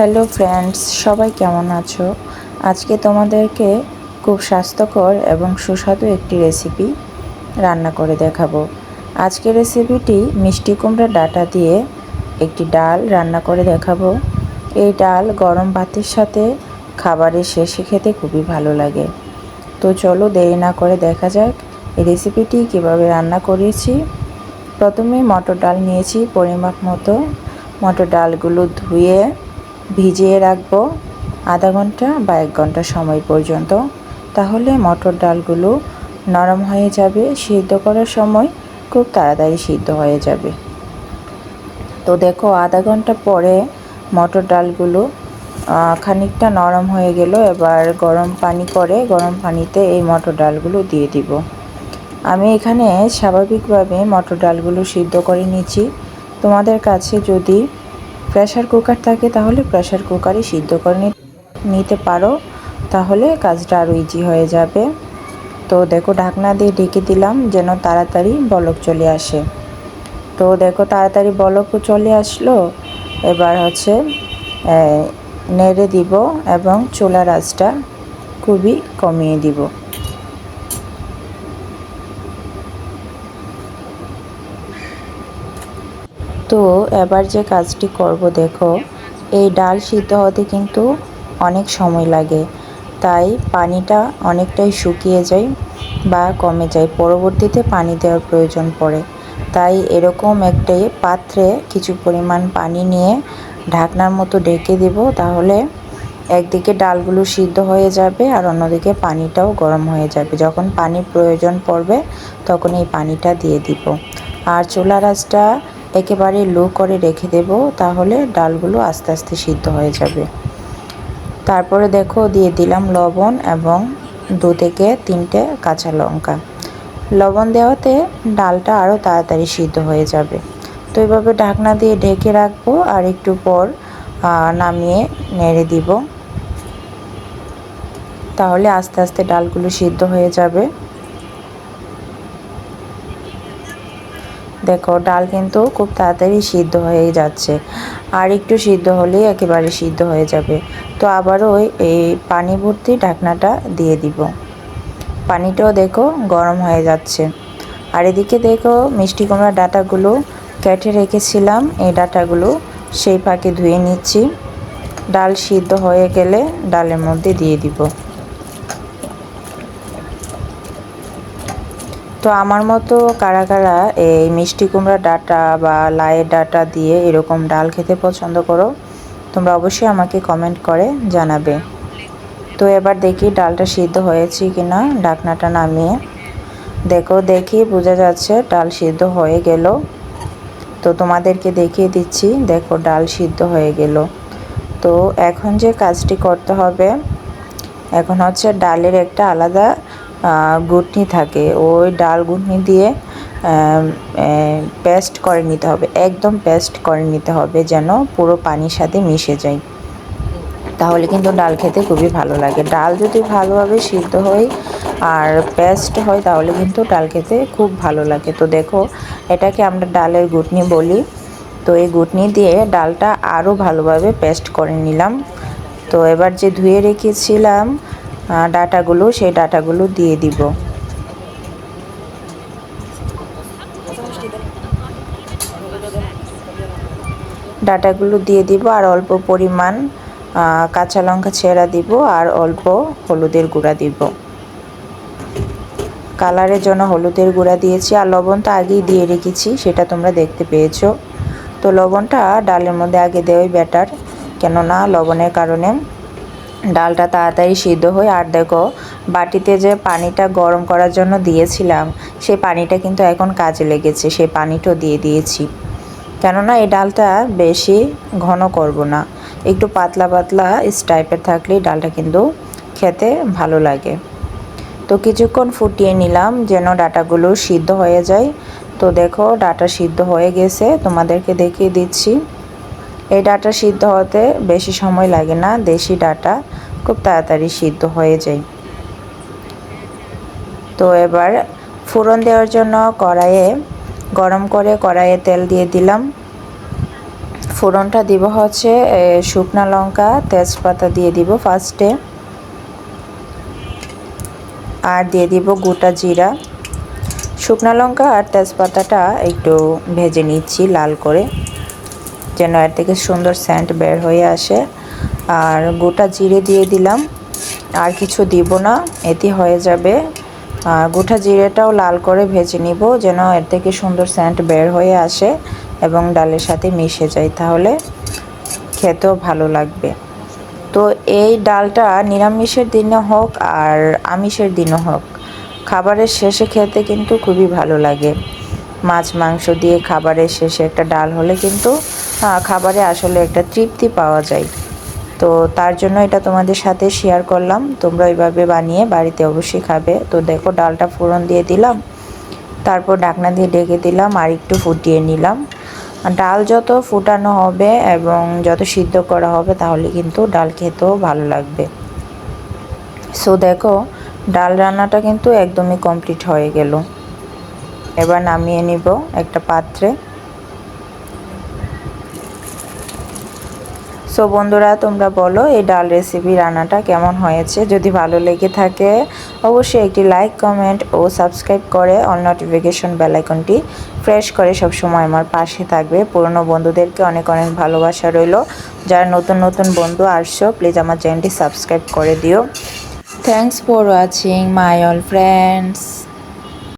Hello friends, সবাই কেমন আছো? আজকে তোমাদেরকে খুব স্বাস্থ্যকর এবং সুস্বাদু একটি রেসিপি রান্না করে দেখাবো। আজকের রেসিপিটি মিষ্টি কুমড়ার ডাঁটা দিয়ে একটি ডাল রান্না করে দেখাবো। এই ডাল গরম ভাতের সাথে খাবারের শেষে খেতে খুবই ভালো লাগে। তো চলো দেরি না করে দেখা যাক এই রেসিপিটি কীভাবে রান্না করেছি। প্রথমে মটর ডাল নিয়েছি পরিমাপ মতো। মটর ডালগুলো ধুয়ে ভিজিয়ে রাখবো আধা ঘন্টা বা 1 ঘন্টা সময় পর্যন্ত। তাহলে মটর ডালগুলো নরম হয়ে যাবে, সিদ্ধ করার সময় খুব তাড়াতাড়ি সিদ্ধ হয়ে যাবে। তো দেখো আধা ঘন্টা পরে মটর ডালগুলো খানিকটা নরম হয়ে গেল। এবার গরম পানি করে গরম পানিতে এই মটর ডালগুলো দিয়ে দিব। আমি এখানে স্বাভাবিকভাবে মটর ডালগুলো সিদ্ধ করে নিচ্ছি। তোমাদের কাছে যদি প্রেসার কুকার থাকে তাহলে প্রেসার কুকারে সিদ্ধ করে নিতে পারো, তাহলে কাজটা আরও ইজি হয়ে যাবে। তো দেখো ঢাকনা দিয়ে ঢেকে দিলাম যেন তাড়াতাড়ি বলক চলে আসে। তো দেখো তাড়াতাড়ি বলকও চলে আসলো। এবার নেড়ে দিব এবং চুলার আঁচটা খুবই কমিয়ে দিব। তো এবার যে কাজটি করব, দেখো এই ডাল সিদ্ধ হতে কিন্তু অনেক সময় লাগে, তাই পানিটা অনেকটাই শুকিয়ে যায় বা কমে যায়, পরবর্তীতে পানি দেওয়ার প্রয়োজন পড়ে। তাই এরকম একটি পাত্রে কিছু পরিমাণ পানি নিয়ে ঢাকনার মতো ঢেকে দেব, তাহলে একদিকে ডালগুলো সিদ্ধ হয়ে যাবে আর অন্যদিকে পানিটাও গরম হয়ে যাবে। যখন পানির প্রয়োজন পড়বে তখন এই পানিটা দিয়ে দিব। আর চুলার আঁচটা একেবারে লো করে রেখে দেব, তাহলে ডালগুলো আস্তে আস্তে সিদ্ধ হয়ে যাবে। তারপরে দেখো দিয়ে দিলাম লবণ এবং 2 থেকে 3টে কাঁচা লঙ্কা। লবণ দেওয়াতে ডালটা আরও তাড়াতাড়ি সিদ্ধ হয়ে যাবে। তো এইভাবে ঢাকনা দিয়ে ঢেকে রাখবো আর একটু পর নামিয়ে নেড়ে দিব, তাহলে আস্তে আস্তে ডালগুলো সিদ্ধ হয়ে যাবে। দেখো ডাল কিন্তু খুব তাড়াতাড়ি সিদ্ধ হয়ে যাচ্ছে, আর একটু সিদ্ধ হলেই একেবারে সিদ্ধ হয়ে যাবে। তো আবারও এই পানি ভর্তি ঢাকনাটা দিয়ে দিব। পানিটাও দেখো গরম হয়ে যাচ্ছে। আর এদিকে দেখো মিষ্টি কুমড়ার ডাঁটাগুলো কেটে রেখেছিলাম, এই ডাঁটাগুলো সেই ফাঁকে ধুয়ে নিচ্ছি। ডাল সিদ্ধ হয়ে গেলে ডালের মধ্যে দিয়ে দিব। তো আমার মতো কারা কারা এই মিষ্টি কুমড়া ডাঁটা বা লাইয়ের ডাঁটা দিয়ে এরকম ডাল খেতে পছন্দ করো, তোমরা অবশ্যই আমাকে কমেন্ট করে জানাবে। তো এবার দেখি ডালটা সিদ্ধ হয়েছে কিনা। ঢাকনাটা নামিয়ে দেখি বোঝা যাচ্ছে ডাল সিদ্ধ হয়ে গেল। তো তোমাদেরকে দেখিয়ে দিচ্ছি, দেখো ডাল সিদ্ধ হয়ে গেল। তো এখন যে কাজটি করতে হবে, এখন ডালের একটা আলাদা ঘুটনি থাকে, ওই ডাল ঘুটনি দিয়ে পেস্ট করে নিতে হবে, একদম পেস্ট করে নিতে হবে যেন পুরো পানির সাথে মিশে যায়, তাহলে কিন্তু ডাল খেতে খুবই ভালো লাগে। ডাল যদি ভালোভাবে সিদ্ধ হয় আর পেস্ট হয় তাহলে কিন্তু ডাল খেতে খুব ভালো লাগে। তো দেখো এটাকে আমরা ডালের ঘুটনি বলি। তো এই ঘুটনি দিয়ে ডালটা আরও ভালোভাবে পেস্ট করে নিলাম। তো এবার যে ধুয়ে রেখেছিলাম ডাঁটাগুলো, সেই ডাঁটাগুলো দিয়ে দিব। ডাঁটাগুলো দিয়ে দিব আর অল্প পরিমাণ কাঁচা লঙ্কা ছেঁড়া দিব আর অল্প হলুদের গুঁড়া দিব। কালারের জন্য হলুদের গুঁড়া দিয়েছি, আর লবণ তো আগেই দিয়ে রেখেছি, সেটা তোমরা দেখতে পেয়েছো। তো লবণটা ডালের মধ্যে আগে দেওয়াই বেটার, কেননা লবণের কারণে ডালটা তাড়াতাড়ি সিদ্ধ হয়। আর দেখো বাটিতে যে পানিটা গরম করার জন্য দিয়েছিলাম, সেই পানিটা কিন্তু এখন কাজে লেগেছে, সেই পানিটাও দিয়ে দিয়েছি। কেননা এই ডালটা বেশি ঘন করব না, একটু পাতলা পাতলা টাইপের থাকলেই ডালটা কিন্তু খেতে ভালো লাগে। তো কিছুক্ষণ ফুটিয়ে নিলাম যেন ডাঁটাগুলো সিদ্ধ হয়ে যায়। তো দেখো ডাঁটা সিদ্ধ হয়ে গেছে, তোমাদেরকে দেখিয়ে দিচ্ছি। এই ডাঁটা সিদ্ধ হতে বেশি সময় লাগে না, দেশি ডাঁটা খুব তাড়াতাড়ি সিদ্ধ হয়ে যায়। তো এবার ফোড়ন দেওয়ার জন্য কড়াইয়ে গরম করে কড়াইয়ে তেল দিয়ে দিলাম। ফোড়নটা দিব হচ্ছে শুকনো লঙ্কা, তেজপাতা দিয়ে দিব ফার্স্টে, আর দিয়ে দিব গোটা জিরা। শুকনো লঙ্কা আর তেজপাতাটা একটু ভেজে নিচ্ছি লাল করে, যেন এর থেকে সুন্দর সেন্ট বের হয়ে আসে। আর গোটা জিরে দিয়ে দিলাম, আর কিছু দিব না, এতে হয়ে যাবে। আর গোটা জিরেটাও লাল করে ভেজে নিব, যেন এর থেকে সুন্দর সেন্ট বের হয়ে আসে এবং ডালের সাথে মিশে যায়, তাহলে খেতেও ভালো লাগবে। তো এই ডালটা নিরামিষের দিনে হোক আর আমিষের দিনে হোক, খাবারের শেষে খেতে কিন্তু খুবই ভালো লাগে। মাছ মাংস দিয়ে খাবারের শেষে একটা ডাল হলে কিন্তু খাবারে আসলে একটা তৃপ্তি পাওয়া যায়। তো তার জন্য এটা তোমাদের সাথে শেয়ার করলাম, তোমরা এইভাবে বানিয়ে বাড়িতে অবশ্যই খাবে। তো দেখো ডালটা ফোড়ন দিয়ে দিলাম, তারপর ঢাকনা দিয়ে ঢেকে দিলাম আর একটু ফুটিয়ে নিলাম। ডাল যত ফুটানো হবে এবং যত সিদ্ধ করা হবে তাহলে কিন্তু ডাল খেতেও ভালো লাগবে। সো দেখো ডাল রান্নাটা কিন্তু একদমই কমপ্লিট হয়ে গেল। এবার নামিয়ে নিব একটা পাত্রে। সো বন্ধুরা, তোমরা বলো এই ডাল রেসিপি রান্নাটা কেমন হয়েছে। যদি ভালো লেগে থাকে অবশ্যই একটি লাইক, কমেন্ট ও সাবস্ক্রাইব করে অল নোটিফিকেশন বেল আইকনটি প্রেস করে সবসময় আমার পাশে থাকবে। পুরনো বন্ধুদেরকে অনেক অনেক ভালোবাসা রইল। যারা নতুন নতুন বন্ধু আসছো প্লিজ আমার চ্যানেলটি সাবস্ক্রাইব করে দিও। Thanks for watching my all friends.